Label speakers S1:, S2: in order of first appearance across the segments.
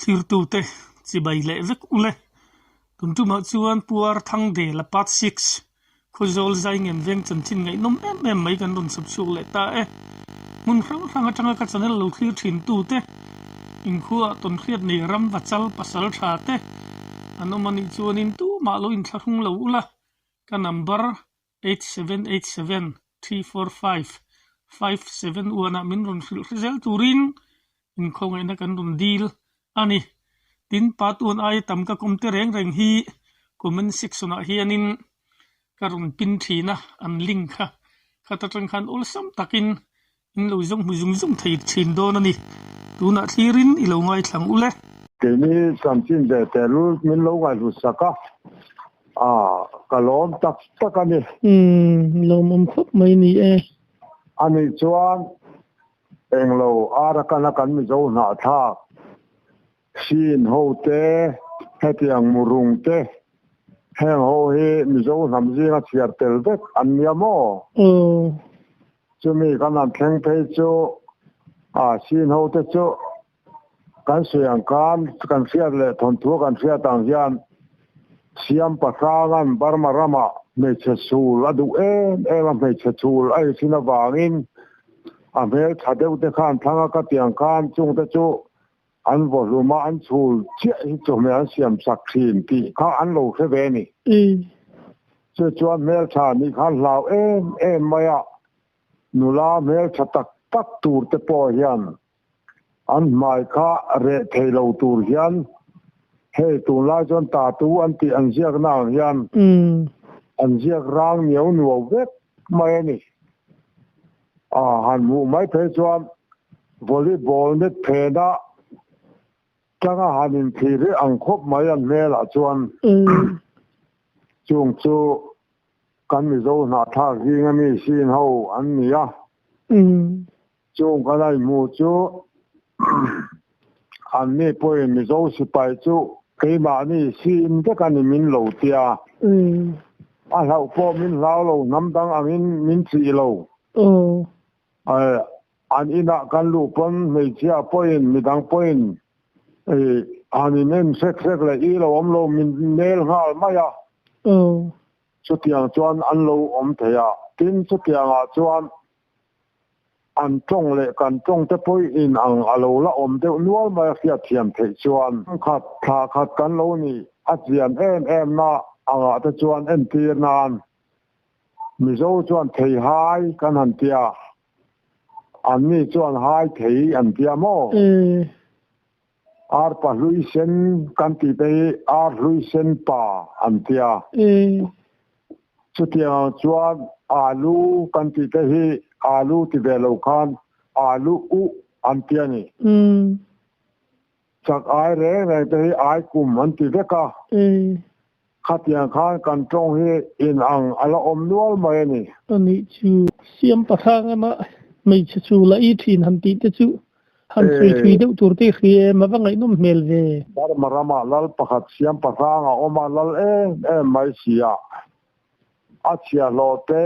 S1: thir tu te chi bai le vek ule tun tu ma chuan puar thang de la part 6 khozol zai ngem veng chan chin ngai nom em mai kan don sub su le ta e mun rang rang atanga ka channel lo thlir thin tu te in khuwa ton khiat nei ram wachal pasal tha te anomani chuan in tu ma lo in thlahung lo ula ka number 8787345571 min ron result turin in khongai na kan ron deal ani tin patun ai tam ka komte reng hi comment section a hianin karon pin thina an link khata tang khan ol sam takin in lo zong muzung thei thin don ani tuna thirin i lo ngai thlang ule
S2: ke ni samchin de te lu min lo ngai lu saka kalom tak ani
S1: lo mom khop mai ni e
S2: ani chuan englo ara kana kan mi zo na tha sin ho te hetiang murung te heng ho hi mi zo nam ji nga chiar tel dek an yamo chu mi kan an theng pe chu sin ho te chu kan siang kan fiat le thon thu kan fiat tang hian siam pasangan barmarama me chesul adu me chesul ai sina wangin amel thadeu te khan thanga ka tiang khan chung te chu an voluma an chul che hi chu me an siam sak thin ti kha an lo khe ve ni chu chuan mel tha ni khan lau maya nula mel thatak tak tur te po hian an mai kha re theilo tur hian hei tu lai chuan ta tu an ti an ziak na hian an ziak rang niau nuo vek mai ni han mu mai phe chuan volleyball net pheda changa hanin thire ang khop mai an mela chuan chung chu kan mi zo na tha hi ngami sin ho an nia chung kanai mu chu an ni poi mi zo si pai chu ke ma ni sin te kan min lo tia lau po min lau lo nam dang angin min chi lo an ina kan lu pon mei chia point mi dang point ani nem sek le i lo om lo min nel ngal maya chu tiang chuan an lo om thea tin chu tiang a chuan an tong le kan tong te poi in ang alo la om de nual ma fia thiam the chuan khat tha khat kan lo ni a chian em na anga te chuan en tir nan mi zo chuan thei hai kan han tia an ni chuan hai thei an tia mo ar pa lui sen kan ti te ar lui sen pa an tia chu tia chuan alu kan ti te hi alu ti velo khan alu u an tia ni chak ai re te hi ai kum an ti veka khatiang khan kan tong hi in ang ala om nual mai ni
S1: ani chu siam pathang ma mei chu la I thin han ti te chu han thui deuh tur te khie ma wangai nom mel ve
S2: dar marama lal pakhat siam pathang a oma lal mai sia achia lo te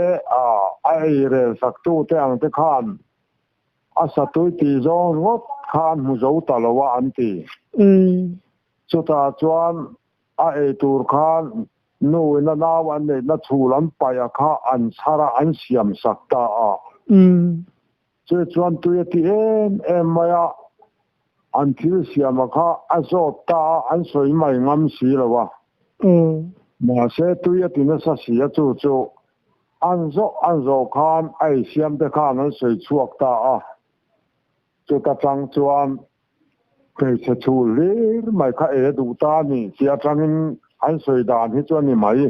S2: ai re saktu te ang te khan asatui ti zo ngot khan mu zo talawa anti chuta chuan ai tur khan nu na nawan ne na chulam paya kha an sara an siam sakta chuan tuya ti maya an thil siam kha azota an soi mai ngam si lawa ma se tuya ti na sa sia chu an zo khan ai siam te khan an soi chuak ta chu ta chang chuan ke che chu lir mai kha du ta ni sia changin an soi dan hi chuan ni mai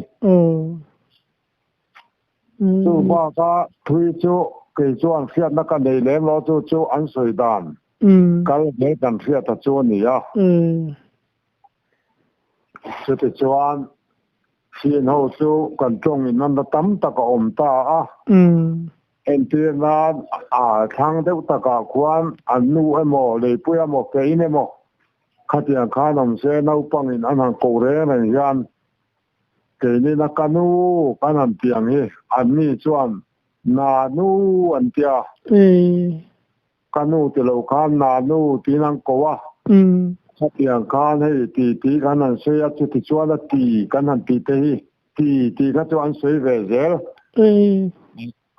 S2: chu ba ka thui chu ke chuan fiat na ka nei lem lo chu an soi dan kal me kan fiat ta chu ni ya chu te chuan sin ho chu kan tong in nan tam ta ka om ta en ti na thang deuh ta ka khuan an nu emo le pu emo ke in emo khatiang khanom se nau pang in an ko re na yan ke ni na kanu kanan tiang hi an ni chuan na nu an tia kanu te lo khan na nu tinang ko wa สักอย่างการให้ตีกันนั่นเสียจุดที่ชวนละตีกันนั่นตีก็ชวนสวยเวเซล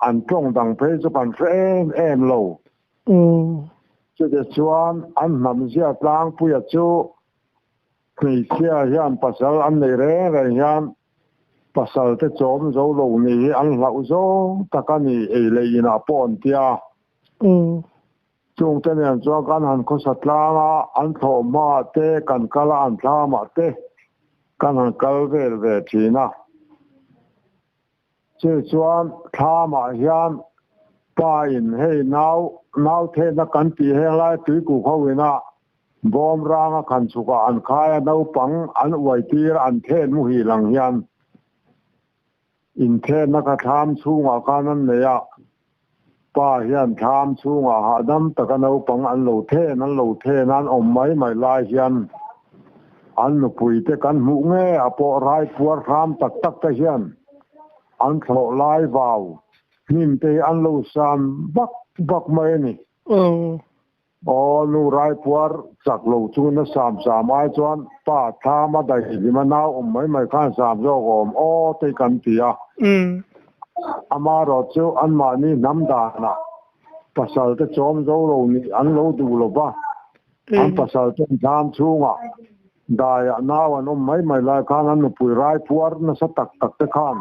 S2: อันตรงดังเพจปันเอ็มโลจุดที่ชวนอันนำเสียกลางผู้ยจูไม่เสียยันภาษาอันในเรื่องยันภาษาที่จอมโจโลนี่อันเหล่าโจตะกันนี่เลยน่าปนเตียจงเต็มอย่างจ้ากันหันคนสัตว์ลางอันโทมาเตกันกลอันทามาเตกันหันกลเวทีนะเชื่อชวนทามาเฮียนป้าอินให้นาวเทนักกันตีให้ไล่ตีกูเขาวินะบอมร่างขันสุกอันคายนาวปังอันไวตีอันเทนมุฮีหลังยันอินเทนนักทำสูงอาการนั้นเนี่ยป้าเฮียนทำสูงอาหาดำตะกันเอาปังอันโลเทนั้นอมไม่ลายเฮียนอันปุยเตกันมุเงอปอไรปัวรามตักตะเฮียนอันโผล่ลายวาวนิมเตอันโลซามบักไม่นี่อ๋อนูไรปัวจากโลจูนสามไอจวนป้าทามาได้ที่มันเอาอมไม่ข้านสามโยกอมอ๋อเตกันเตียอามาโรจูอันมานี่น้ำดานะภาษาที่จอมโจโลนี่อันโลดูโลบ้าอันภาษาที่ทำชูงะได้น่าวันไม่ลายข้านั้นปุยไรปัวนั่นสตักตะข้าน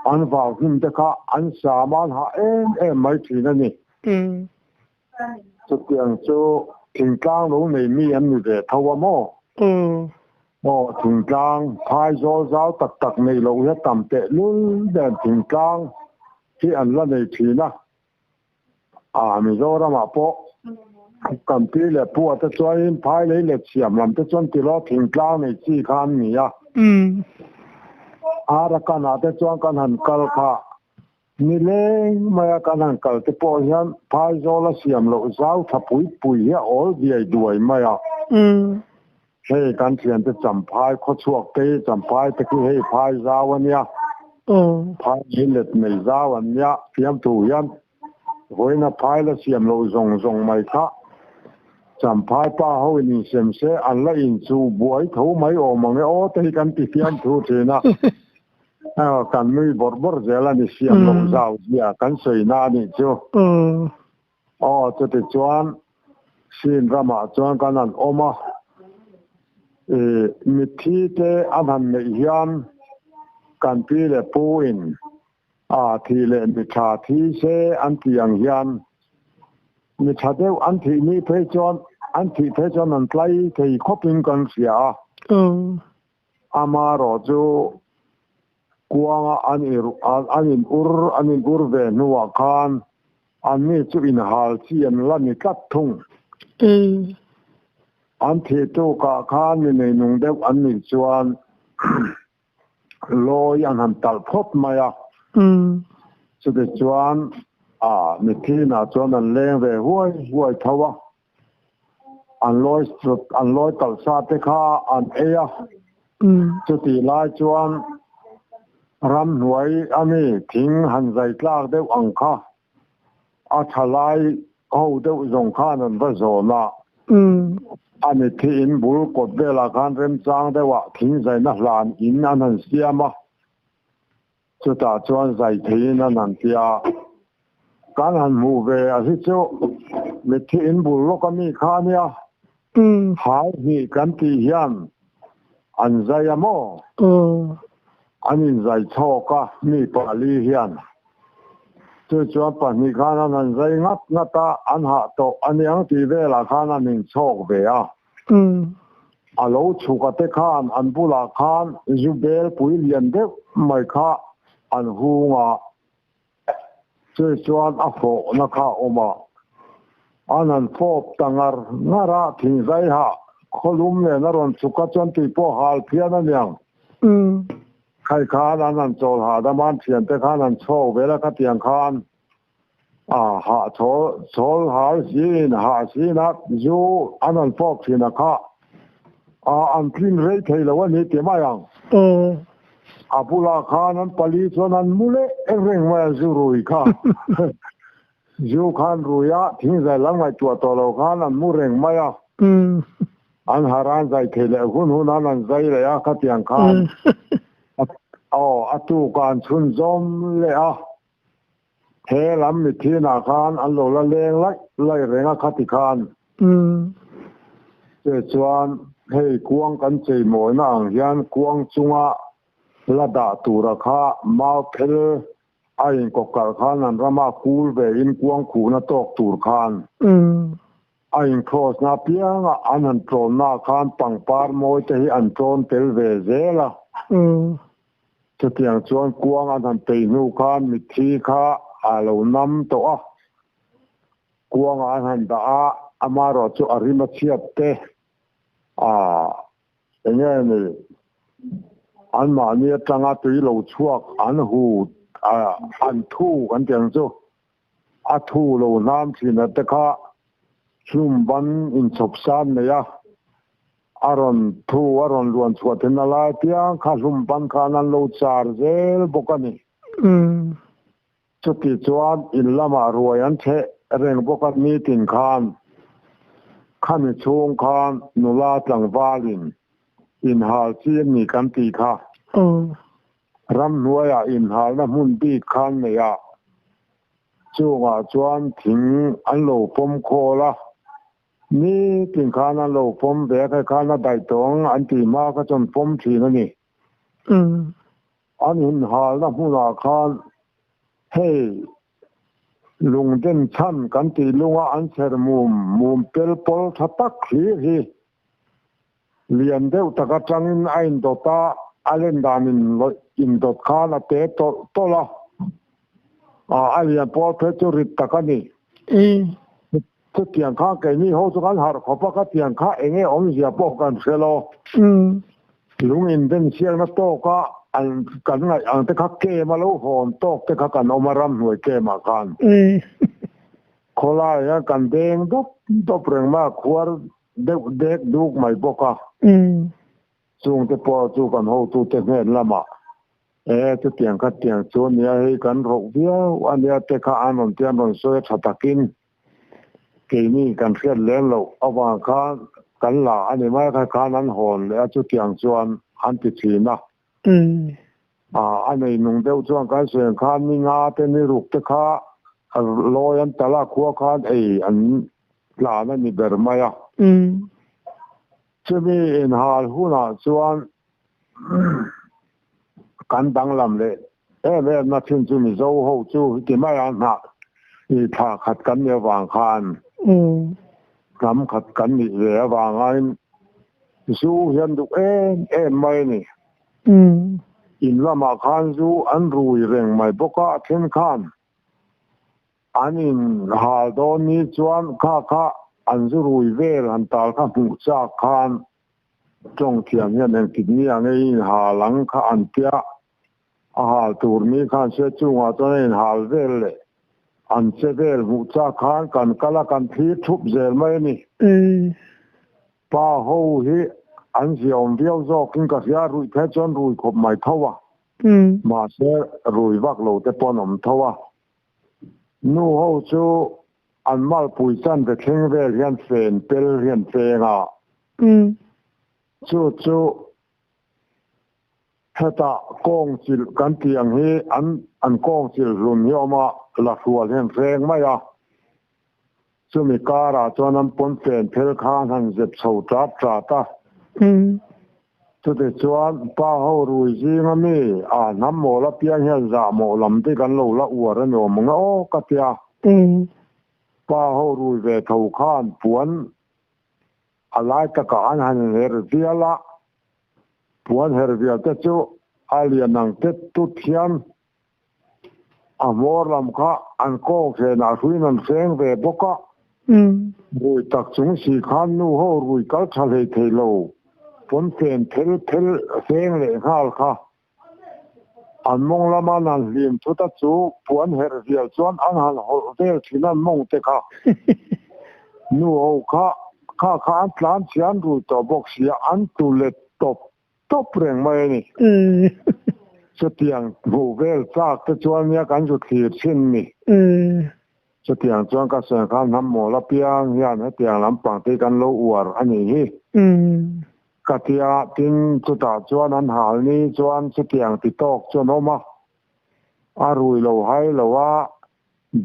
S2: อันว่าหิมตะข้าอันสามารถหาไม่ทีนั่นนี่จุดอย่างโจถึงกลางโลนี่มีอันอยู่เดียวทว่าโม่ถึงกลางพายโจเจ้าตักในโลกจะต่ำเตะลุ้นเดินถึงกลางที่อันละในทีนะมีโจระมาโปกันปีเลยปัวจะช่วยพายเลยเล็ดเสียมลำจะช่วยตีล้อถึงกลางในที่ข้ามนี่อารักันอาจจะช่วยกันหันกัลค่ะนี่เลยมากันหันกัลที่พอยันพายโจละเสียมโลกเจ้าทับปุยเฮออลเดียด้วยมาให้การเขียนจะจำพายข้อชวกเตจำพายตะกี้ให้พายจาวันเนี้ยพายยินเล็ดในจาวันเนี้ยเตรียมถูยันหอยน่ะพายละเสียมโลส่งไม่ค่ะจำพายป้าเขาอินเสียมเสอันละอินสูบวยถูไม่ออกมังโอ้แต่กันติเตรียมถูทีนะกันไม่บดเจริญนี่เสียมโลเจ้าเสียกันสวยหน้านี่เจ้าจะติดจวนสินรามาจวนกันนั่นออกมามิทีเตอันหันไม่ยันกันปีเลปูอินทีเลมิชาทีเสอันที่ยังยันมิชาเดวอันที่นี้เพจอนนั้นไกลที่คบกันเสียอามาโรจูกวางอันอินอุรเวนัวคานอันนี้จุอินหาลเสียนละนิกัดทุ่งอันที่ตัวกาคานในนุ่งเดวอันนี้ชวนลอยอันหันตัลพบมาสุดชวนมิทีน่าชวนนั้นเลี้ยงเวห้วยทว่าอันลอยตัลซาเตค่าอันสุดที่ลายชวนรำหวยอันนี้ทิ้งหันใจกลากเดวอังคาทลายเอาเดวสงข้านั้นผสมอันนี้ที่อินบุลกดเวลาการเริ่มสร้างได้ว่าทิ้งใจนักลานอินอันนั้นเสียมาจุดตาชวนใจที่นั่นเสียการหันมูเวอที่เจ้ามีที่อินบุลก็มีข้าเนี่ยหายมีกันที่ยันอันใจโมอันนี้ใจโชกะมีปาลียันจวนปนิคานั้นใจงัดตาอันหาโตอันยังที่เวลาคานั้นโชคเบียอาลูชุกเตคานอันบุลาคานจูเบลปุยเลียนเด็กไม่ค่ะอันหัวจวนอโฟนักออกมาอันนั้นฟบตั้งนาราทิ้งใจฮะขลุ่มเนี่ยนรนสุกจนที่พอหาลเพียนั่นยังใครคานอันนั้นโจหาดมันเพียนแต่คานั้นโชคเวลาก็เตียงคานหาโชหาสีนักอยู่อันนั้นฟอกที่นักอันพินเรย์เทลวันนี้เตมายังปุลาคานั้นปลีส่วนนั้นมุเลเร่งมาจูรุยค่ะจูคันรุยะทิ้งใจหลังไว้ตัวโลคานั้นมุเร่งมายัง an haran zai thele hun an zai le a ka tiang khan atu kan chun zom le a he lam mi thi na khan an lo la leng lai renga khati khan che chuan hei kuang kan chei moi na ang hian kuang chunga la da tura kha mau phel ai ko kal khan an rama kul ve in kuang khu na tok tur khan ai cross na piang an tron na khan pangpar moi te hi an tron tel ve zela che tiang chuan kuang an pe nu khan mi thi kha alo nam to a kuang an da a amaro chu arima chiat te enge ni an ma ni tanga tui lo chuak an hu an thu an tiang chu a thu lo nam thina te kha slum ban in chop san ne ya aron thu aron luan chuatin ala tiang kha slum ban kha nan lo char zel bokani chuti chuan in lama ruai an the reng bokat ni tin khan khami chung khan nula tlang valin in hal chian ni kan ti kha ram nuaya in hal na mun bi khan ne ya chunga chuan thing an lo pom khola ni tin khan an lo pom ve ka khan na dai tong an ti ma ka chon pom thi na ni an in hal na huna khan hey lung den chan kan ti lunga an ser mum pel pol thatak hi hi lian deuh taka tangin ain dota alen danin in dot khana te to la alian pol pe chu rit takani chu tiang kha ke ni ho chu kan har khopa ka tiang kha enge om zia po kan selo lung in den siang na to ka an kan ngai ang te kha ke ma lo hon tok te kha kan omaram hnuai ke ma kan khola ya kan deng dop reng ma khuar dek duk mai boka chung te po chu kan ho tu te nge lama te tiang kha tiang chu nia hei kan ro via ania te kha anon tian ron soi thatakin ke ni kan fiat len lo awa kha kan la ani mai kha nan hon le chu tiang chuan an ti thina anh ấy nung đeo chuang cái chuyện khan ni nga te ni ruk te kha lo yan tala khuwa khan ei an la na ni ber maya chumi in hal huna chuan kan dang lam le na thin chu mi zo ho chu ti mai an na i tha khat kan ne wang khan kam khat kan ni ve wang ai su hian du mai ni in lama khan zu an rui reng mai boka then khan an in hal do ni chuan kha an zu rui vel an tal kha mu cha khan chong thiam hian en kidni angai ha lang kha an tia hal tur mi khan se chunga to in hal vel le an se vel mu cha khan kan kala kan thi thup zel mai ni pa ho hi an siom viau zo king ka sia rui the chon rui khop mai thawa ma se rui vak lo te ponom thawa nu ho chu an mal pui chan ve theng vel hian fen pel hian fenga chu heta kong sil kan tiang hi an kong sil lun hioma la hual hian feng maya chu mi kara chuan an pon fen phel khan han zep chho trap tra ta chu te chuan pa ho rui ji nga mi nam mo la piang hian za mo lam te kan lo la uar an o manga o ka tia pa ho rui ve tho khan puan alai ta ka an han her viala puan her vial te chu alian nang te tu thiam amor lam kha an ko se na huin an seng ve boka rui tak chung si khan nu ho rui kal thale thelo pon fen thel seng le hal kha an mong lama nan lim thu ta chu puan her vial chuan an han hol vel thinan mong te kha nu ho kha an tlan chian rui to bok sia an tu le top reng mai ni chu tiang hu vel chak te chuan ya kan ju thir chin ni จะเตียงจวนก็เสียงข้ามน้ำหมอละเปียงยันให้เตียงลำปังตีกันโลอวดอันนี้ กะเทียติงจุตาจวนอันหาลนี้จวนจะเตียงติดตอกจวนออกมาอารุยเราให้เราว่า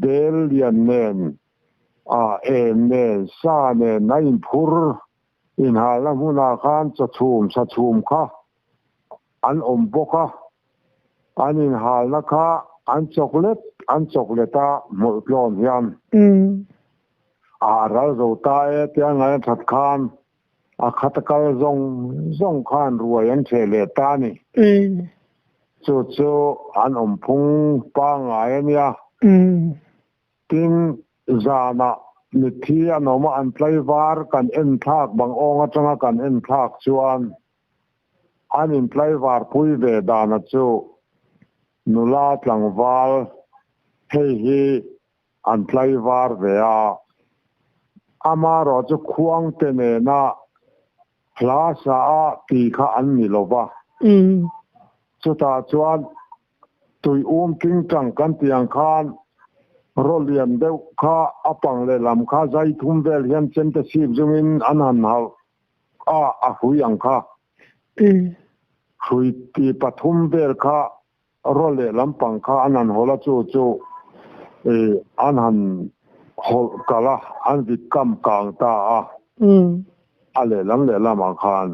S2: เดลเลียนเนนเอ็นเนนซาเนนนายพูรอินหาลมุนาคานจะชุมค่ะอันอมปกค่ะอันอินหาลนะคะอันช็อกโกแลตหมดลมยันเราเราตายเตียงไงทัดคานขัดกันซงคานรวยอันเฉลี่ยตานี่จู่อันอมพุงปังไงเนี่ยติงจานะนิทีอันอมาอันไพลวาร์กันเอ็นทักบางองค์จังกันเอ็นทักชวนอันอินไพลวาร์พุยเวดานะจู่นุลาตลังวาลเฮีอันไพลวาร์เวียอามารอจะควงเตเนนะพลาสาตีข้าอันนี้ลบะสุดท้ายจวนตุยกิ้งจังกันเตียงคานรถเลียนเดวข้าอปังเลยลำข้าใจทุ่มเวลเฮียนเซนต์ชีพจุมินอันหันเอาหุยังข้าหุยตีปฐุมเวลข้ารถเลยลำปังข้าอันหันหัวละจู่อันหันหัวกะละอันวิกรรมกลางตาอะไรลำเลยลำอาคาร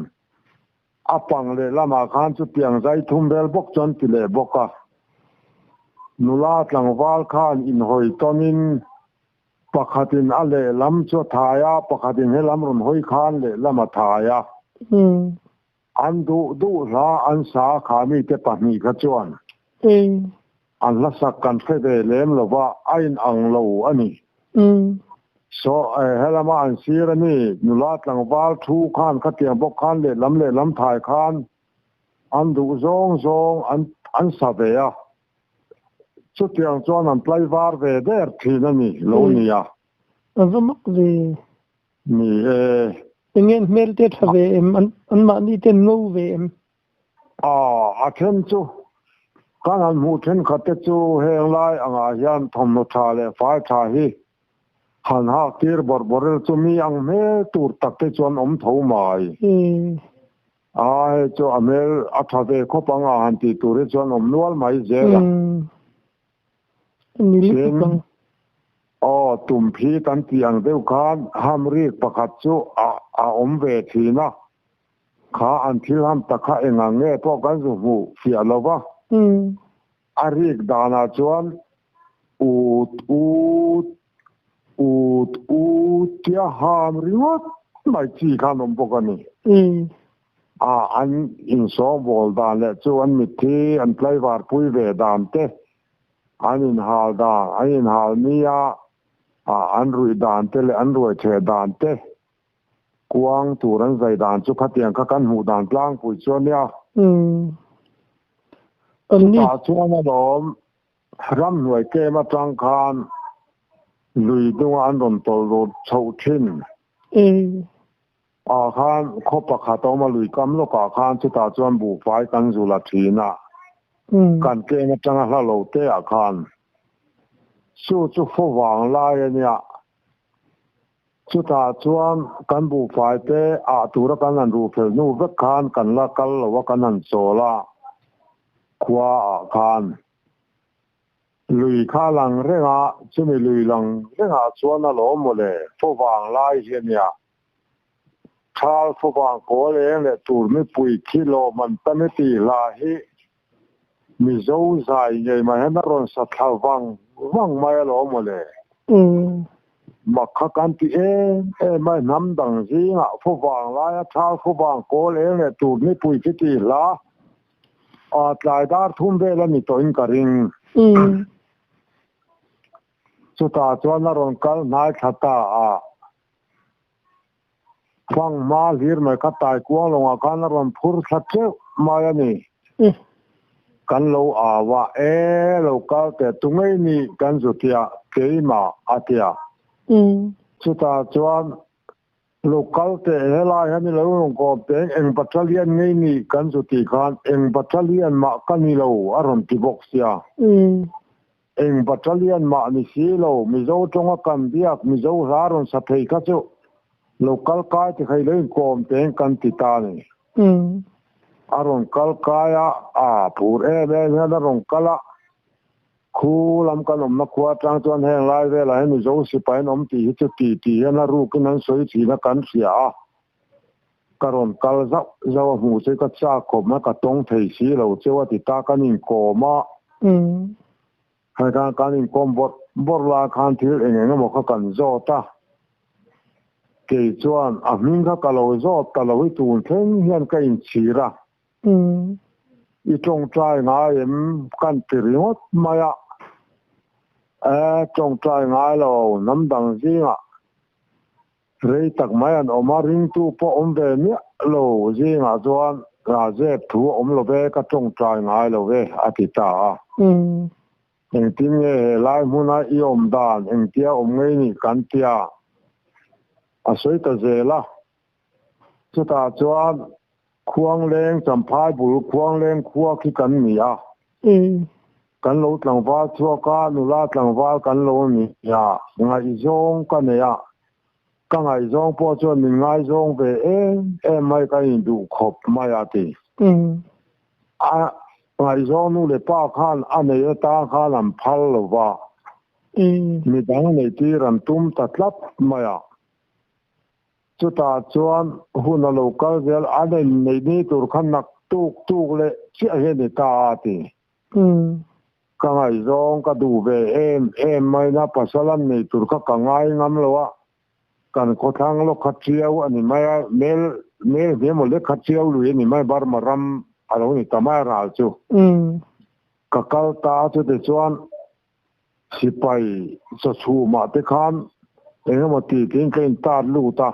S2: อปังเลยลำอาคารจุดเตียงใจทุ่มเวลบกจนติเลบกะนุลาตลังวาลคานอินหอยตอนินปะขัดินอะไรลำชัวทายาปะขัดินให้ลำรุนหอยคานเลยลำมาทายาอันดูลาอันสาขามีแต่ปะมีขจวนอันละสักกันเฟเดเลมหรือว่าไอ้อังโลอันนี้เฮลามาอันซีรนี่นุลาตลังวาลทูคานขเตียงบกคานเลยลำถ่ายคานอันดูซงอันสาเบียสุดที่จวนนั้นไพลวาร์เวเดอร์ที่นั่นนี่โลนี่
S3: ก็มักดี
S2: นี่
S3: เงี้ยเมลเททเวมอันมานี่เต็นโนเวม
S2: อาเทนจูการอันมูเทนขัดจูเฮงไลอังอายันทอมโนทาเลไฟทาฮีหันหักทีร์บอร์บอร์จูมีอังเมตูร์ตักเตจวนอมทาวไมจูอเมลอัฐเวคบอังอาหันตีตูร์จวนอมนวลไม่เจอตุ่มพีตันเตียงเดียวกันห้ามรีกประคัดจูอมเวทีนะข้าอันที่ห้ามตะข้าเองเงี้ยพวกกันสูบเสียแล้ววะอารีกดานาจวนเที่ยห้ามรีวดไม่จีขนมพวกนี้อันอินโซบอลดานและจวนมิทีอันไพลวาร์พุยเวดานเตอันอินฮาลดาอันอินฮาลนียอันรุยดานเตเลอันรวยเทดานเตกวางตูรันใจดานจุขัดเตียงข้ากันหูดานกลางปุยชวนเนี่ย
S3: อันนี้
S2: ช่วงนั้นร่ำหน่วยเกมาจังคานลุยดวงอันดนตโลดเช่าทิ้นคานคบประคาตมาลุยกำลูกคานสุดาจวนบุกไฟกันสุลทีนะกันเกมาจังละโลเตอาคารสู้จุฟวางลายเนี่ยสุดาจวนกันบุกไฟเตตูระกันนันรูเฟลนูเวกคานกันละกัลหรือว่ากันนันโซล่าขวาคานลุยข้าหลังเร่งจะไม่ลุยหลังเร่งชวนน่ะล้มหมดเลยฟวางลายเฮียเนี่ยชาลฟวางโกเลงเลยตูไม่ปุยกิโลมันตั้งไม่ตีลาฮิมีโจ้ใส่ใหญ่มาให้นักรอนสัตว์วังไม่ล้มหมดเลยบักขักันที่ไม่น้ำดังสิงะฟวางลายชาลฟวางโกเลงเลยตูไม่ปุยกิตีลาตายดาร์ทุ่มเวลามีตัวอินกริงสุดท้ายจวนนรอนกัลนายขัดตาฟังมาลีร์ไม่ขัดตายกวางลงอาการนรอนพูดสักเจ้ามาอย่างนี้กันเราว่าเราก็แต่ตรงนี้กันสุดที่เกี่ยมาอาทิตย์สุดท้ายจวนลูกเขาแต่เฮลายให้เราลงก็เป็นเองปัจจัยนี่กันสุดที่กันเองปัจจัยมากันนี่เราอารมณ์ที่บอกเสีย eng battalion ma ni silo mizo tonga kam biak mizo haron sa thei ka chu local kai te khai lein kom teng kan ti ta ni aron kal kaya a pur e be na rong kala khu lam kan om na khwa tang chuan heng lai ve la ni zo si pai nom ti chu ti na ru kin an soi thi na kan sia karon kal za zawa mu se ka cha ko ma ka tong thei si lo chewa ti ta kan in ko ma hai kan in kom bor la khan thil eng mo ka kan zo ta ke chuan a min ka lo zo ta lo hi tun theng hian ka in chi ra i trong trai nga em kan ti riot maya trong trai nga lo nam dang zinga rei tak mai an oma ring tu po om ve mi lo zinga chuan ra je thu om lo ve ka trong trai nga lo ve atita eng tin nge lai muna i om dan eng tia om ngei ni kan tia a soi ta zela chuta chuan khuang leng champhai bul khuang leng khuwa khi kan ni a kan lo tlangwa chua ka nula tlangwa kan lo ni ya ngai zong ka ne ya ka ngai zong po chuan min ngai zong ve mai ka in du khop mai ati a ngai zong nu le pa khan a ne ta khan am phal lo wa mi dang nei ti ram tum ta tlap maya chuta chuan huna local vel ane nei ni tur khan nak tuk le chi a he ni ta ati ka ngai zong ka du ve em mai na pasalam nei tur ka ngai ngam lowa kan ko thang lo khachiau ani mai mel mo le khachiau lu ni mai bar maram alo ni tamai ral chu ka kal ta chu de chuan sipai so chu ma te khan engemaw ti tin kein ta lu ta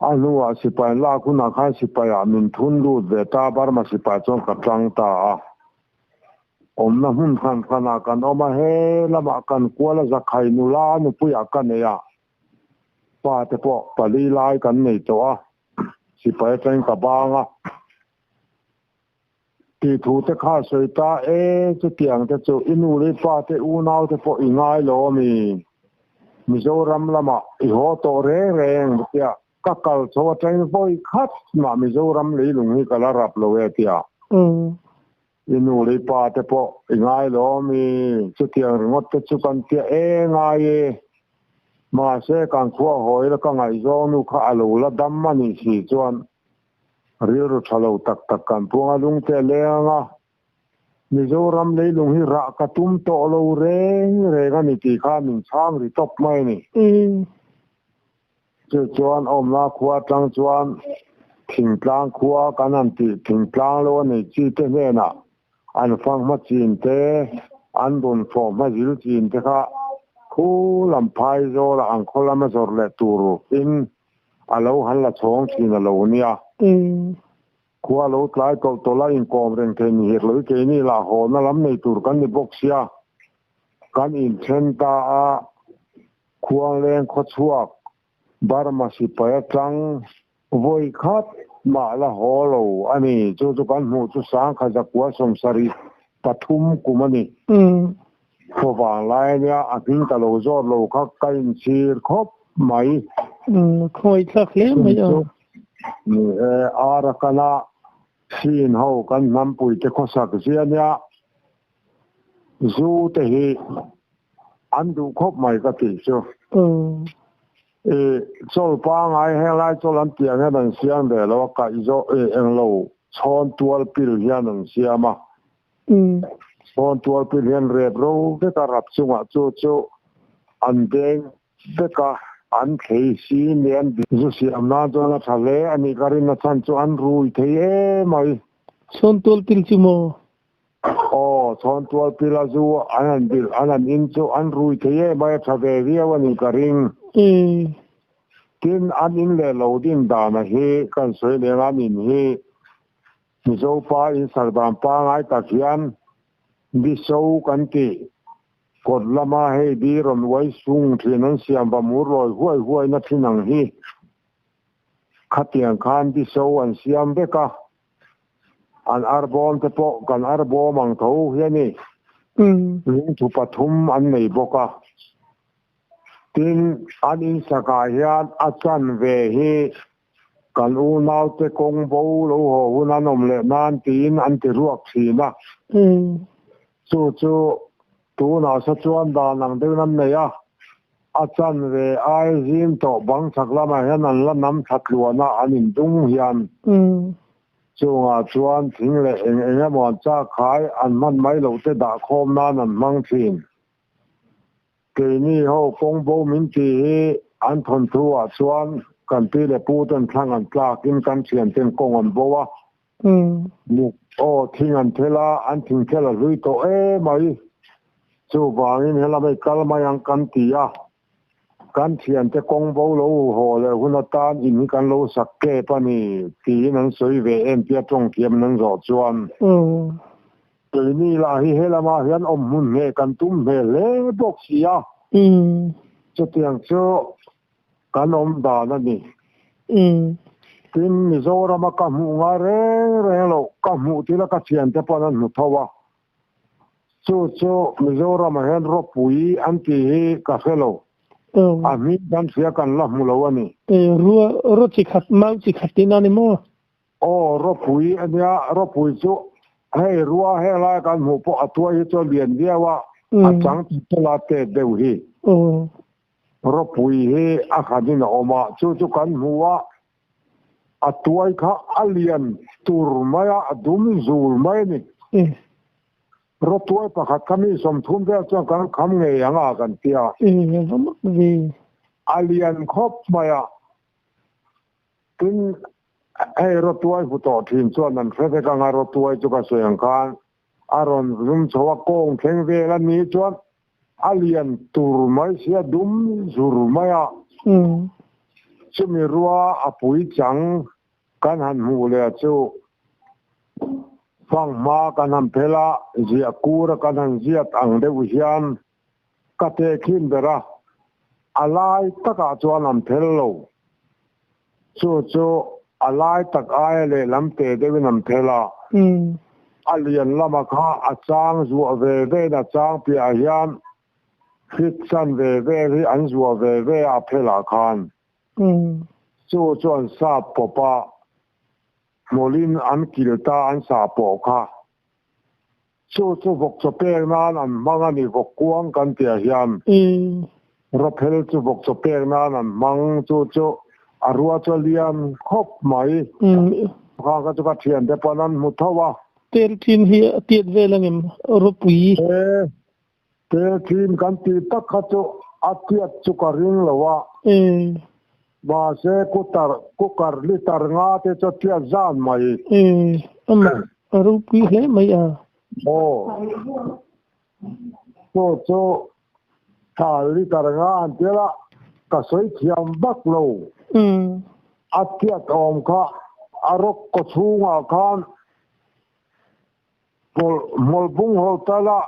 S2: alua sipai la kuna khan sipai a min thun lu ve ta bar ma sipai chon ka tlang ta om na hun khan khana kan oma he lama kan kuala zakhai nu la nu puya kan ya pa te po pali lai kan nei to a sipai teng ka banga ti thu te kha soi ta chu tiang te chu inu le pa te u nau te po ingai lo mi Mizoram lama i ho to reng tia ka kal cho teng voi khat ma Mizoram le lung hi kala rap lo e tia inu le pa te po ingai lo mi chu tiang ngot te chu kan tia ngai ma se kan khua hoi la ka ngai zo nu kha alo la dam mani si chuan ru thalo tak kan punga lung te lenga Mizoram le lung hi ra ka tum to lo re ga ni ti kha min chang ri top mai ni chuan om na khua tang chuan thing tlang khua kan an ti thing tlang lo ni chi te ne na an fang ma chin te an don fo ma zil chin te kha khu lam phai zo la an khola ma zor le turu in alo han la chong chin alo nia khua lo tlai ko to la in kom reng the ni her lo ke ni la ho na lam nei tur kan ni boxia kan in chen ta a khuang leng kho chuak barma si pa tlang voi khat ma la ho lo ani chu kan mu chu sang kha ja kwa som sari pathum kumani ko wang lai nia a king ta lo zo lo kha kain sir khop mai
S3: khoi thak le mai
S2: ni ara kana sin ho kan nam pui te kho sak zia nia zu te hi an du khop mai ka ti chu chol pa ngai he lai chol an tiang he dan siang de lo ka izo eng lo chon tual pil hian an siama chon tual pil hian red ro ke ka rap chunga chu an deng te ka an khei si nen zu siam na jo na thale ani karin na chan chu an rui the mai
S3: son tol pil chimo
S2: chon tual pil azu anan in chu an rui the mai thave ria wani karing tin an in le lo din da na he kan soi le an in he mi zo pa in sardam pa ngai ta khian di so kan ti kod lama he di ron wai sung thinan siam ba mu roi huai na thinang hi khatiang khan di so an siam beka an arbon te po kan arbo mang tho hiani ลุงทุปทุมอันไหนบอกอ่ะทินอันอินสกายานอาจารย์เวฮีกันอูนาวเตกงบูลูหัวนันอมเลนานตีนอันที่รวกสีนะจู่ตูน่าสะจวนดานังเดินนั่นเนี่ยอาจารย์เวไอซิมโตบังสักละมาเห็นนั่นละน้ำทัดลัวนะอันนี้ดุงเฮียนจู่จวนทิ้งเลยเองมันจะขายอันมันไม่หลุดจะด่าคมนั่นมังทินเกนี่เขากงบูมินตีอันทนทัวจวนกันที่เลปูตันทางอันปลากินกันเชียนเต็มกงอันบัวมุกโอ้ทิ้งอันเทล่าอันทิ้งเทล่าลุยโตไม่จู่บางนี้เฮล่าไม่กล้ามายังกันตีอ่ะกันเชียนจะกงบูลูหัวเลยหุ่นตานอินกันลูสักเก็ปนี่ตีนั้นสวยเวเอ็นเปียตรงเทียมนั้นรอจวนเดี๋ยวนี้ล่ะเฮล่ามาเห็นอมมุนเฮกันตุ้มเฮเล่บอกเสียจะเตียงเจ้ากันอมดานั่นนี่ทินมิโซรามากำหูงาเร่โลกำหูที่ละกัเชียนแต่ปนันมุทว่าจู่มิโซรามาเห็นรบปุยอันที่กาเฟโลอามีกันเสียกันละมุลวันนี้
S3: รัวจิขัดมาจิขัดที่นั่นนี่มั้ง
S2: โอ้รบปุยอันนี้รบปุยจู่ให้รัวให้ลายกันหูปอตัวยี่ตัวเลียนเดียวว่าอาจังที่ตลาดเตะเดือฮีรบปุยเฮอาคาดินออกมาจู่กันหัวอัตัวอีกข้าอเลียนตูร์ไม่อะดุมจูลไม่นี่รถตัวประคัดขมิ้นสมทุนเพื่อจ้องกันคำเงียงกันเตียอเลียนครบไม่อะถึงให้รถตัวผู้ต่อทีมส่วนนั้นเพื่อการรถตัวจุกเสียงการอารมณ์รุ่มสวะโกงเข่งเวลันนี้จวนอเลียนตูร์ไม่เสียดุมจูลไม่อะจะมีรัวอปุยจังกันหันหูเลยจู่ฟังมากันหันเพลาเจียกูรกันหันเจียตังเดวิญญาณกัเตคินเดระอะไรตักอาจวนหันเพลโลจู่อะไรตักไอเลยลำเตเดวินันเพลาอเลียนละมาข้าอาจารย์จัวเวเวอาจารย์ปีอาญานคิดสันเวเวที่อันจัวเวเวอาเพลาคานจู่อันซาปปะโมลินอันกิลตาอันซาปอค่ะจู่พกสเปกนั้นอันมังอันนี้พกกวางกันเตียเฮียนรถเพลจู่พกสเปกนั้นอันมังจู่อารัวจะเลียนครบไหมข้าก็จะเทียนแต่ปนันมุทว่า
S3: เตลทีนเฮียเตียดเวลังเอ็มรบปุย
S2: เตลทีนกันตีตักขจุอาเทียจุกริงละว่าบาเซกุการลิตารง่าเตจะเทียจานไหม
S3: รบปุยเลยไม่
S2: โอ้ถ้าลิตารง่าอันเดียละก็สวยเทียมบักโลอาเทียตอมค่ะอารกก็ชูงอาคารมอลบุงโฮตละ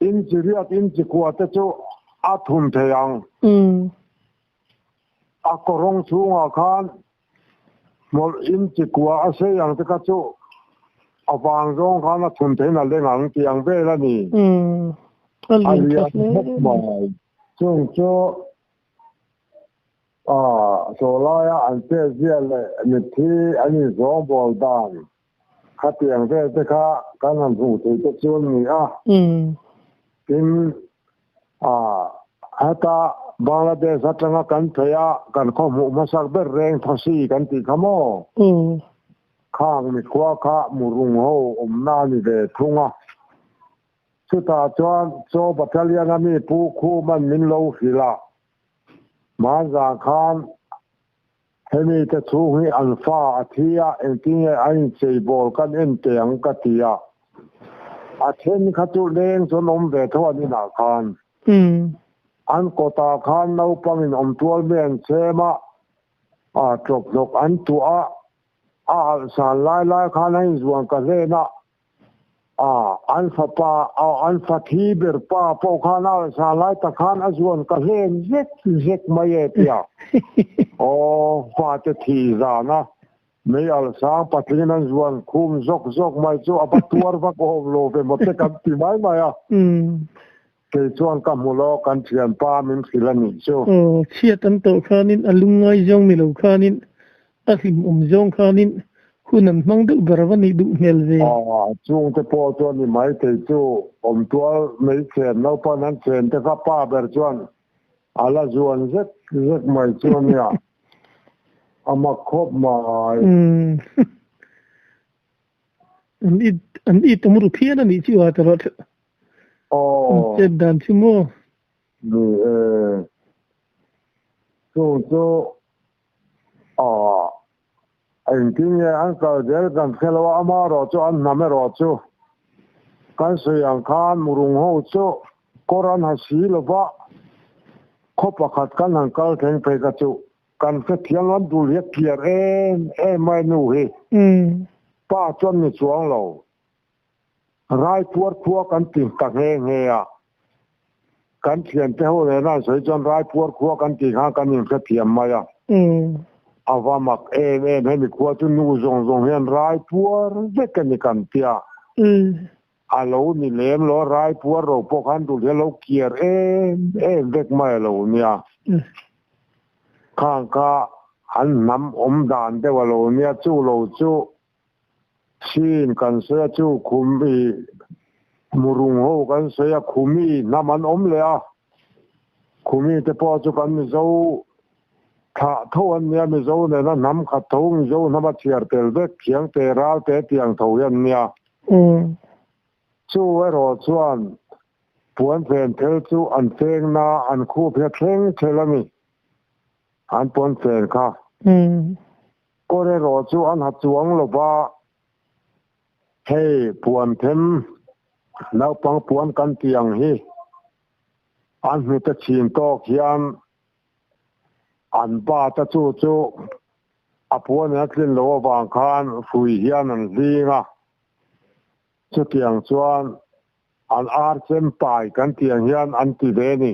S2: อินจิเรียดอินจิกัวเตจูอาทุนเทียงอากรองชูงอาคารมอลอินจิกัวอาเซียงเตกจูอาบางรงคานาทุนเทียงนั่นเรื่องเตียงเวลนี่
S3: อัน
S2: เรียนพบบ่อยจู่โซลายอันเตเจียเลยมิที่อันนี้สองบอลดานขัดเตียงเวทค่ะการทำหูถือจะชวนนี่กินฮัตตาบังลาเทศจังกันเทียกันข้อมูลมาสักเบอร์แรงทัศน์กันที่ขโมข้างมีขวาข้ามุรุงโฮนานี่เดทุ่งสุดท้ายจวนโซบัตรเลียนามีผู้คู่มันมินโลฟิลามาจากคานเฮมีแต่ชูให้อัลฟาอาทิยาเอ็นที่ไอ้เซบอลกันเอ็นเตียงกัตยาอาเทนขัดเลงสนมเวทวันนี้นาคานอันกตาคานเราปังอินอมตัวเมียนเซมาจบจบอันตัวสารไล่คานให้ส่วนกันเลยนะอันฟ้าป้าอันฟ้าที่เบอร์ป้าพวกข้านาสาลายตะขานส่วนกันเล่นเจ็กไม่เตี้ยโอ้ฟ้าจะทีจานะ mấy al sáng bắt lên anh zuan khum zok zok mai chu abat tuar va ko lo về một cái cam ti mai à cái chuan cam mu lo kan thian pa min khilani chu
S3: chia tan to khanin alungai jong mi lo khanin a him jong khanin hunan mang du barwani du mel ve
S2: chung te po chuan ni mai te chu tual mấy chen no pa nan chen te ka pa ber chuan ala zuan zek mai chuan ya ama khop mai
S3: an it tamuru phian ani chi wa tarot che dan chi mo
S2: chu anh kinh nghe anh cờ dễ gần khi lo ama rồi cho anh nằm rồi cho cái sự anh khan murung hậu cho Koran hasi lo ba khop pakat kan ang kal theng pe ka chu kan ke thiang an du le kier mai nu hi pa chon ni chuang lo rai puar khua kan tin tak he à kan thian te ho le na soi chon rai puar khua kan ti ha kan ni ke thiam mai à avamak he mi khua tu nu zong hian rai puar ve kan ni kan tia alo ni lem lo rai puar ro po kan du le lo kier vek mai lo nia khang ka an nam dan de wa lo nia chu lo chu sin kan se chu khumi murung ho kan se ya khumi naman le a khumi te po chu kan mi zo tha thon nia mi zo ne na nam kha tho mi zo na ba chiar tel vek khiang te ral te tiang tho yan nia chu ro chuan puan fen tel chu an teng na an khu phe thleng thelami an pon fen kha ko re ro chu an ha chuang lo ba hey puan them nau pang puan kan tiang hi an mi ta chin to khian an ba ta chu a puan a tlin lo wang khan fui hian an linga chu tiang chuan an ar chem pai kan tiang hian an ti ve ni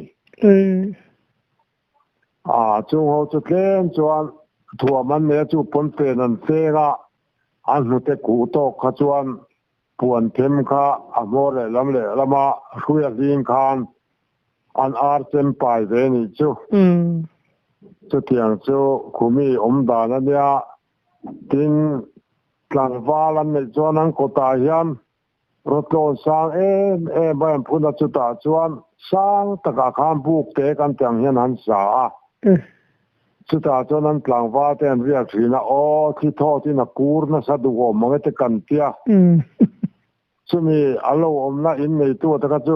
S2: chung ho chu tlen chuan thua man ne chu pon pen an tega an nu te ku to kha chuan puan them kha a mo le lama huya ling khan an ar chem pai ve ni chu tiang chu khumi da na nia tin tlang valan ne chuan an ko ta hian rotlon sang ban phuna chu ta chuan sang taka khan buk te kan tiang hian an sa chu ta chuan an tlang va ten riak thina thi tho ti na kur na sa du go mang te kan tia chu mi alo na in nei tu ta ka chu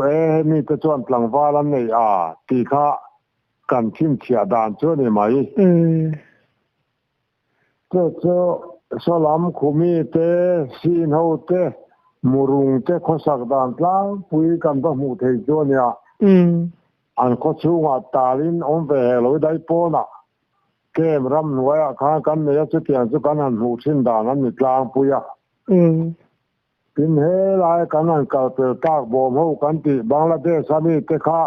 S2: mi te chuan tlang va lan nei ti kha kan thim thia dan chu ni mai chu so lam khumi te sin ho te murung te khosak dan tlang pui kan ba mu thei chu nia an ko chu nga talin ve lo dai po na kem ram nuaya kha kan ne chu tiang chu kan han hu thin dan an ni tlang puya tin he lai kan an ka pe tak bom ho kan ti Bangladesh ami te kha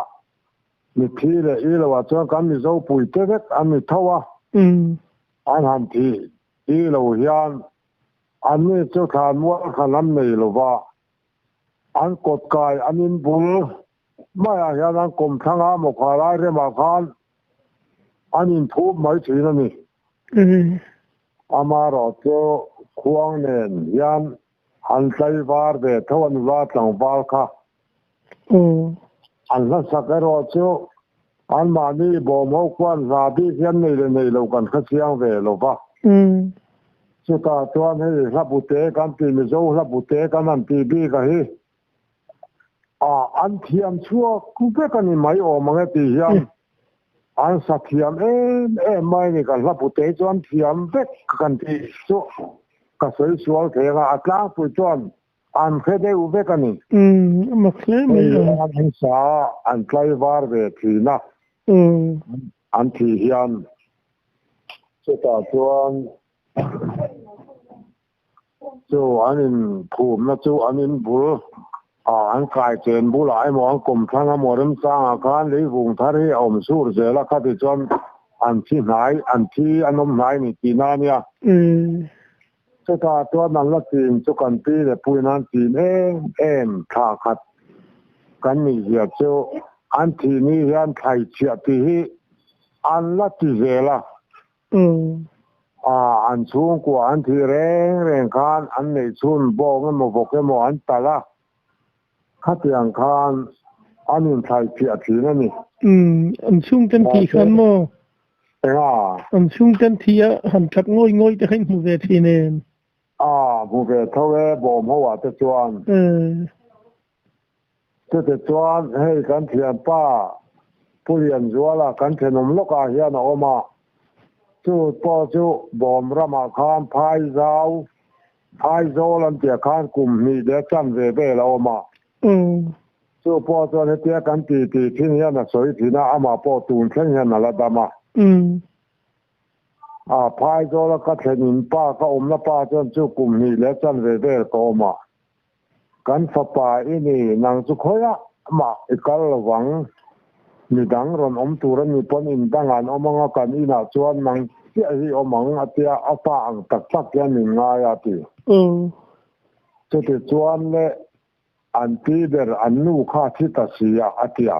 S2: ni thi le i lo wa chu kan ni zo pui te vek an ni thawa an han thi i lo hian an ni chu than mo khalam nei lo wa an kot kai anin bul mai a hian an kom thanga mo kha lai re ma khan anin thup mai thina ni ama ro chu khuang nen hian an tlai var ve thawan wa tlang wal kha an la sakero chu an ma ni bo mo kwan za bi hian nei lo kan kha chiang ve lo wa chu ta chuan he hlabu te kan ti mi zo hlabu te kan an ti bi ka hi an thiam chua ku pe kan ni mai o mang ti hian an sa thiam mai ni kan hlabu te chuan thiam vek kan ti chu ka soi sual ke ga atlang pu chuan an khede u ve kan ni
S3: ma khle me
S2: an sa an tlai var ve thina an thi hian chu ta chuan chu anin phum na chu anin bul an kai chen bu lai mo an kom thang a mo ram sang a kan le vung thar hi om sur je la kha ti chuan an thi nai an thi anom nai ni ti na nia cho ta tua nan la tin cho kan pi le pui nan tin em tha khat kan ni ya cho an thi ni yan thai chia ti hi an la ti vela an chung của an thi reng khan an nei chun bo nge mo bok mo an tala khát yang khan an in thai chia thi na ni
S3: an chung tan thi khan mo an chung tan thi han thak ngoi te khain mu ve thi nen
S2: mu ve thawe bo mo wa te chuan te chuan hei kan thian pa pulian zuala kan thenom loka hian a oma chu po chu bom rama khan phai zau lan tia khan kum ni de chan ve la oma chu po chuan he tia kan ti thin hian a soi thina ama po tun thlen hian ala dama phai zau la ka thenin pa ka omna pa chuan chu kum ni le chan ve ko oma kan fa pa ini nang chu khoya ma ikal wang ni dang ron om turan ni pon in dangan omanga kan ina chuan nang ti hi omang atia apa ang tak ya ni nga ya ti chu ti chuan le an ti der an nu kha thi ta sia atia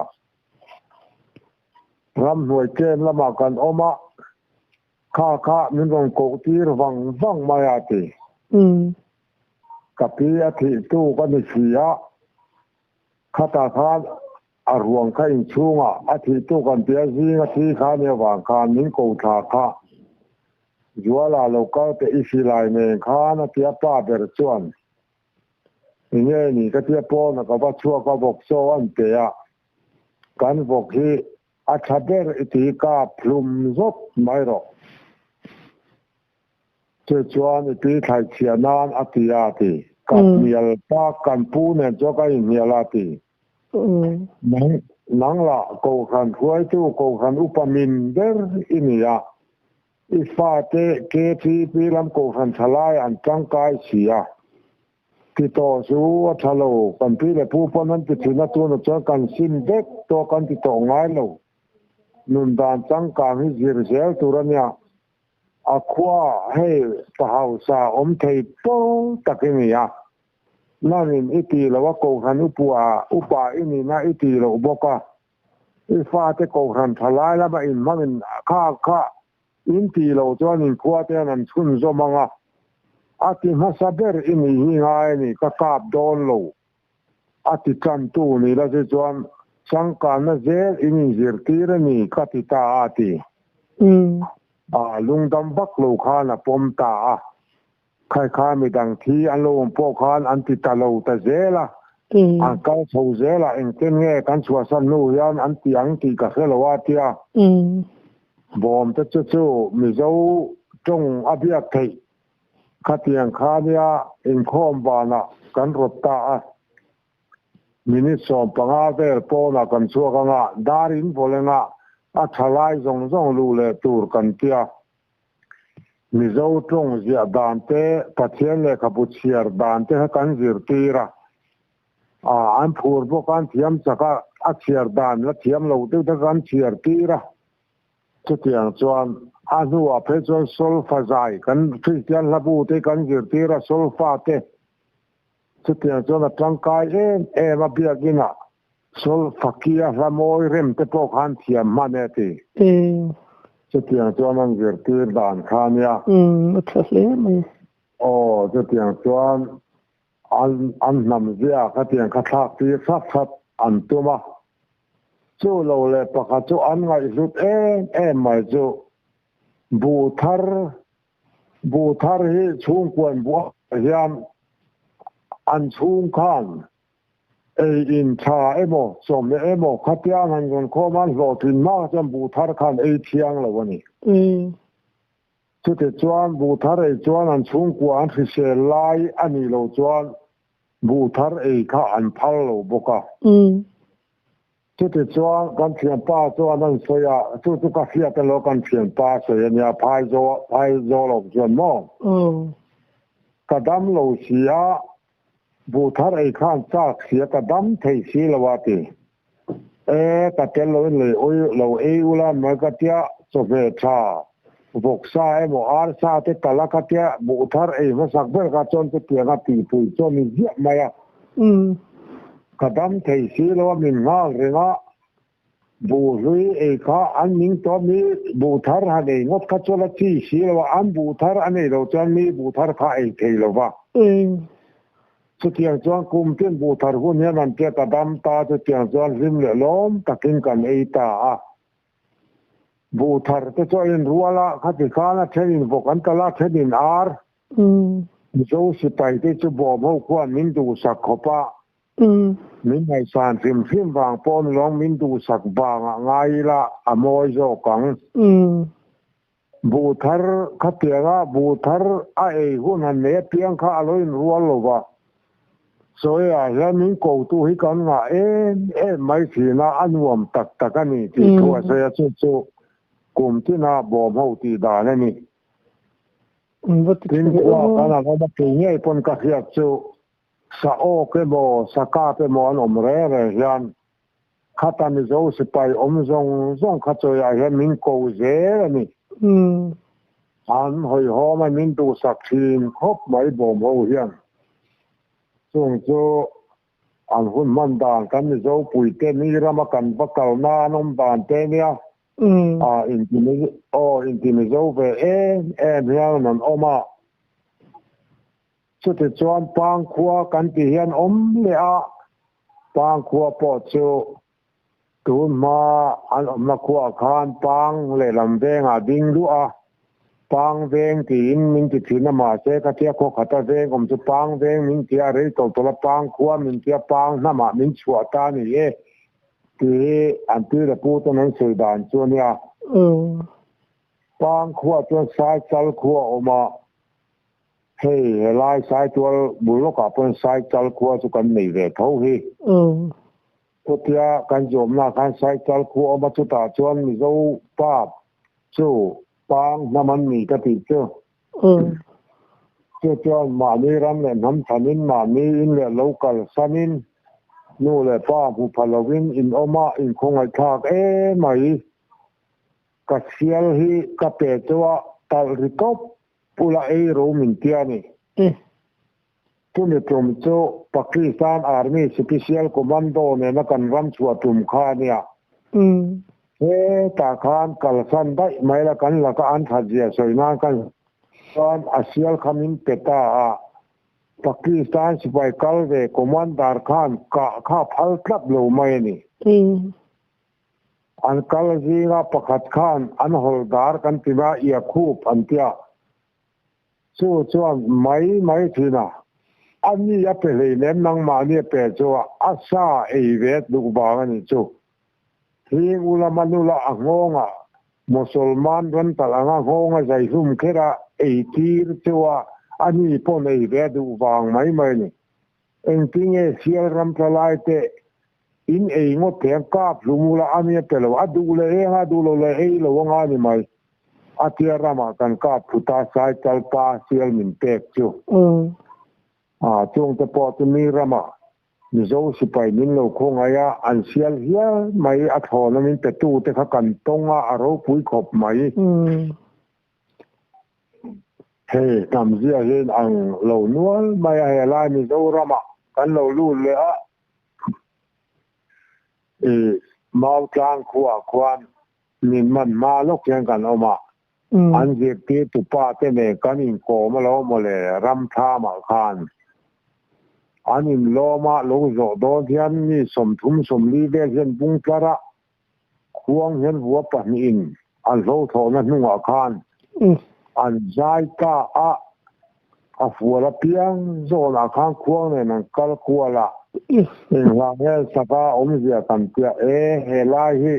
S2: ram hoi ken lama kan oma kha min rong ko tir wang ma ya ti kapia thi tu kan ni sia khata khan arwang ka in chunga athi tu kan pia zinga thi kha ne wang khan min ko tha kha juala loka te isilai ne khan atia pa ber chuan nge ni ka tia po na ka ba chua ka bok so an te ya kan bok hi a thaber iti ka plum zot mai ro che chuan iti thai chianan atia ti ka mial pa kan pu ne cho ka in miala ti nang la ko khan huai tu ko khan upamin der inia ifate ke pi lam ko khan thalai an tangkai sia ti to su thalo kan pi le pu ponan ti thina tu no cha kan sin dek to kan ti to ngai lo nun dan tangka hi zir zel turania akwa he pa hausa om thei po takinia nanin iti lawa ko khan upa ini na iti lo boka ifate ko khan thalai la ba in mangin kha in ti lo chuanin khuate nan chun zo manga ati masaber ini hi ngai ni ka kap don lo ati chan tu ni la je chuan sangka na zel ini zirtir ni katita ati lungdam bak lo khana pom ta khai mi dang thi an lo po khan an ti ta lo ta zela an ka tho zela en ten nge kan chua san nu yan an ti ang ti ka khelo wa tia bom ta chu mi zo tong abia thei khatiang khania in khom bana kan rot ta mini som panga vel po na kan chua ka nga darin bolenga a thalai zong lu le tur kan tia mi zo tong zia dante pathian le kapuchiar dante kan zirtira an phur bo kan thiam chaka a chiar dan la thiam lo te kan chiar tira chutiang chuan anu a phe chuan sol fazai kan christian labu te kan zirtira sol fa te chutiang chuan a tangkai a biagina sol fakia ramoi rem te po kan thiam maneti chutiang chuan an zirtir dan khania
S3: athle me
S2: chutiang chuan an nam zia khatiang khathak ti sat an tuma chu lo le pakha chu an ngai zut mai chu bu thar hi chung kwan bu hiam an chung khan in tha emo som emo khatiang han gon khoman lo tin ma cham bu thar khan thiang lo wani chu te chuan bu thar chuan an chung kwan thi se lai ani lo chuan bu thar kha an phal lo boka chu te chuan kan thiam pa chuan an soya chu ka fia te lo kan thiam pa soya nya phai zo lo chuan mo kadam lo sia bu thar khan chak sia kadam thei si lawati ka tel lo le oi lo ulan ma ka tia so ve tha vok sa e mo ar sa te talaka te bu thar e ma sak ber ka chon te pianga ti pui chon ni zia maya kadam thei si lo min ngal renga bu lui e kha an ning to mi bu thar ha nei ngot ka chola chi si lo an bu thar an nei lo chan mi bu thar kha e thei lo wa chu tiang chuan kum ten bu thar hun hian an te kadam ta chu tiang chuan rim le lom takin kan e ta a bu thar te cho in ruala khati kana thenin vok an kala thenin ar zo si pai te chu bo mo khuan min du sak khopa min mai san phim wang pon long min du sak bang ngai la amoi zo kang bu thar khatianga bu thar a e hun han ne piang kha aloin rual lo wa so ya ya min ko tu hi kan nga e mai thina anwam tak takani ti thua se ya chu kum ti na bo mo ti da ne ni tin wa kana ba pe ngai pon ka hiat chu sa o ke bo sa ka pe mo an om re yan khata mi zo se pai om zong kha cho ya ya min ko ze ni an hoi ho ma min tu sak thin khop mai bo mo hian chung chu an hun man dan kan mi zo pui te ni rama kan bakal na nom dan te nia in mi zo ve hian nan oma chu te chuan pang khua kan ti hian om le a pang khua po chu tu ma an om na khua khan pang le lam venga ding lu a pang veng ti in min ti thina ma se ka tia ko khata veng om chu pang veng min tia re to la pang khua min tia pang na ma min chua ta ni e ti an tu da pu to nan sei dan chu nia pang khua chu sai chal khua oma hey lai sai tual bulo ka pon sai chal khua chu kan nei ve tho hi to tia kan jom na kan sai chal khua ma chu ta chuan mi zo pa chu pang naman ni ka ti chu chuan ma ni ram le nam thanin ma ni in le local sanin nu le pa pu phalowin in oma in khongai thak mai ka sial hi ka pe chuwa tal rikop pula ro min tiani tu ne prom chu Pakistan Army Special Commando ne na kan ram chua tum kha nia ta khan kalsan dai mai la kan la ka an thajia soina kan kon asial khamin peta a Pakistan sipai kalve commander khan ka kha phal tlap lo mai ni an kal zinga pakhat khan an holdar kan tima ia khup antia chuan mai thina ani ya pe le nem nang ma ni pe chu asa e vet du ba ni chu hi ula manula angonga musulman ran talanga ngonga jai hum khera e tir chuwa ani pon e vet du wang mai ni engtinge sial ram talai te in e ngo te ka lumula ani pe lo adu le lo nga ni mai atia rama kan ka puta sai tal pa sial min pek chu chung te po tu mi rama mi zo si pai min lo khong aya an sial hia mai a thon min pe tu te kha kan tonga aro pui khop mai he tam zia hen ang lo nual mai a la mi zo rama kan lo lu le a mau tlang khuan min man ma lok yang kan oma an je te tu pa te ne kan in ko ma lo mo le ram tha ma khan anin lo ma lo zo do hian ni som thum som li ve hian bung klara khuang hian huwa pa ni in an lo tho na hnunga khan an zai ka a fuala piang zo na khan khuang ne nan kal kuala la he saka om zia kan tia he lai hi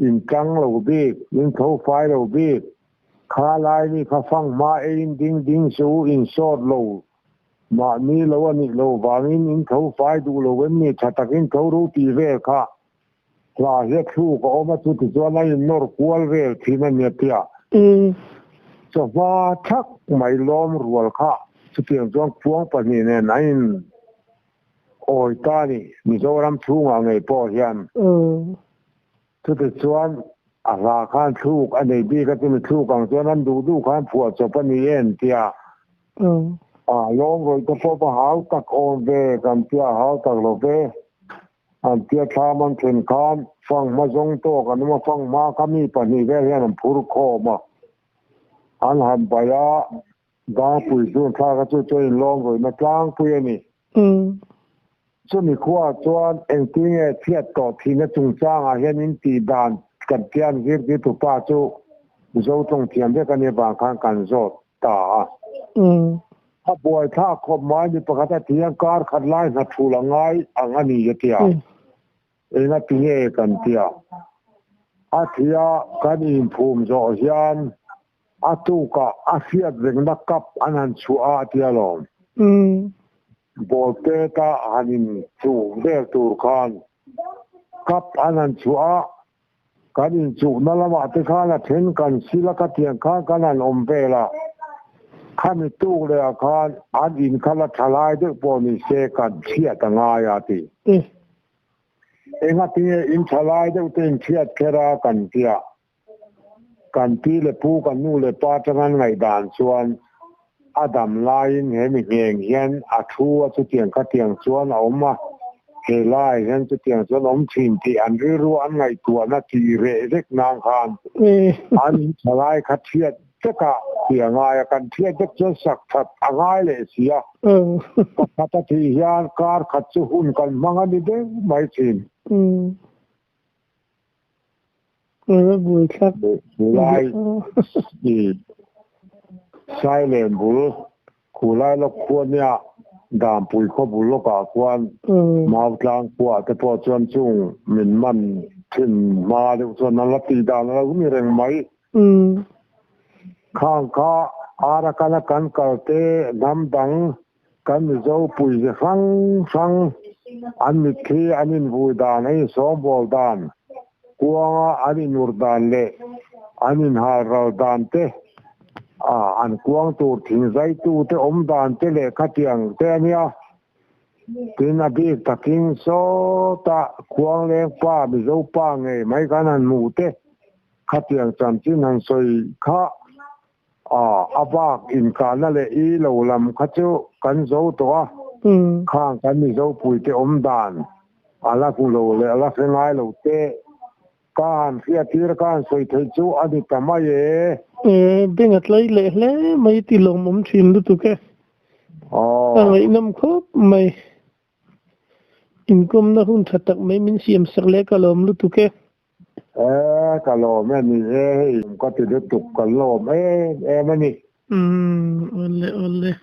S2: in kang lo bi in tho fai lo bi kha lai ni kha phang ma in ding su in short lo ma ni lo ani lo wangin in tho fai du lo wen ni thatakin tho ru ti ve kha la he thu ko oma tu ti zo na in nor kwal ve thina ne tia so va thak mai lom rual kha chu tiang zong puang pa ni ne nain oi ta ni mi zo ram thu nga ngai po hian tu ti chuan ราคาถูกอันนี้ดีก็จะมีถูกของตัวนั้นดูคันผัวจบปนี้เองเตียลงเลยก็พบหาตักโอนเวกันเตียหาตักโลเวอันเตียชามันเป็นคันฟังมาจงโตกันมาฟังมาก็มีปนี้เวเฮียนผู้โคมาอันหันไปยะกางปุยส่วนข้าก็ช่วยลงเลยมากลางปุยนี่ส่วนนี้ขั้วส่วนเองที่เนี่ยเทียบต่อทีนั้นจุงจ้างเห็นอินตีดานกันเทียนที่ถูกป้าจู่เราต้องเทียมด้วยกันในบางครั้งกันโจทย์ตาถ้าบ่อยถ้าคบไม้ในปกติเทียงการขัดไล่หัดถูละง่ายอันนี้จะเทียเองก็ตีเอกันเทียอาเทียกันอินภูมิโจยันอาตุกะอาเซียดเรื่องนักกับอันนั้นชัวเทียลมบอกเตตาอันนี้ชูเด็กตูร์คันกับอันนั้นชัวกันอินจูนั่นละว่าที่ข้าละเห็นกันศิลกัดเทียงข้ากันนั้นอมเปล่าข้ามีตู้เลยอาคารอันอินข้าละทลายด้วยปนิเสกันเชียตั้งง่ายตีเองที่อินทลายด้วยตัวเองเชียแค่รากันเทียกันที่เลยผู้กันนู่เลยป้าจังไงด่านส่วนอาดัมลายเห็นมีเงียงเห็นอาทัวจุดเตียงก็เตียงส่วนเอามาเฮลายเห็นจุดเตียงส่วนอมชินที่อันรู้อันไงตัวนาทีเร็กนางคานอันทลายขัดเทียดจะกะเตียงง่ายกันเทียดจะสักถัดง่ายเลยเสียขัดที่ยานการขัดจุหุ่นกันมังอันนี้เด้ไม่ชิน
S3: บุยครับ
S2: ลายดีใช่เลยบุลคูไลลูกควรเนี่ยดามปุยขบุลลูกควรมากลางกว่าแต่พอจวนจุงมันขึ้นมาเดี๋ยวส่วนนั้นละตีดานแล้วก็มีแรงไหมข้างข้าอารักนักกันเก่าเตะน้ำดังกันมีเจ้าปุยจะฟังอันมีที่อันนี้บุยดานให้สองบอลดานกวางอันนี้นูร์ดานเล่อันนี้หาเราดานเตะอันกวางตัวทิ้งใจตัวเตะอมดานเตะเล่ขัดยังเตะเนี่ยกินอาบีตะกินโซตะกวางเลี้ยงป้ามีเจ้าป้าไงไม่กันนั่นหมูเตะขัดยังจันจินันสวยข้าอาบากอินการนั่นแหละอีเหล่าลำขัดเจ้ากันเจ้าตัวข้างกันมีเจ้าปุยเตะอมดานอะไรกูโลเลยอะไรเสียงไงเราเตะการเสียทีละการสวยเทจูอันนี้ทำไม
S3: เป็นอะไรเลยไม่ตีลงมุมชินดูตุกะอะไรน้ำครบไม่อินกุมนะหุ่นถัดไม่มินเสียมสักเล็กก็ลมดูตุกะ
S2: กะโลแม่นี่ก็ติดตุกกะโลไม่นี่
S3: อันเลย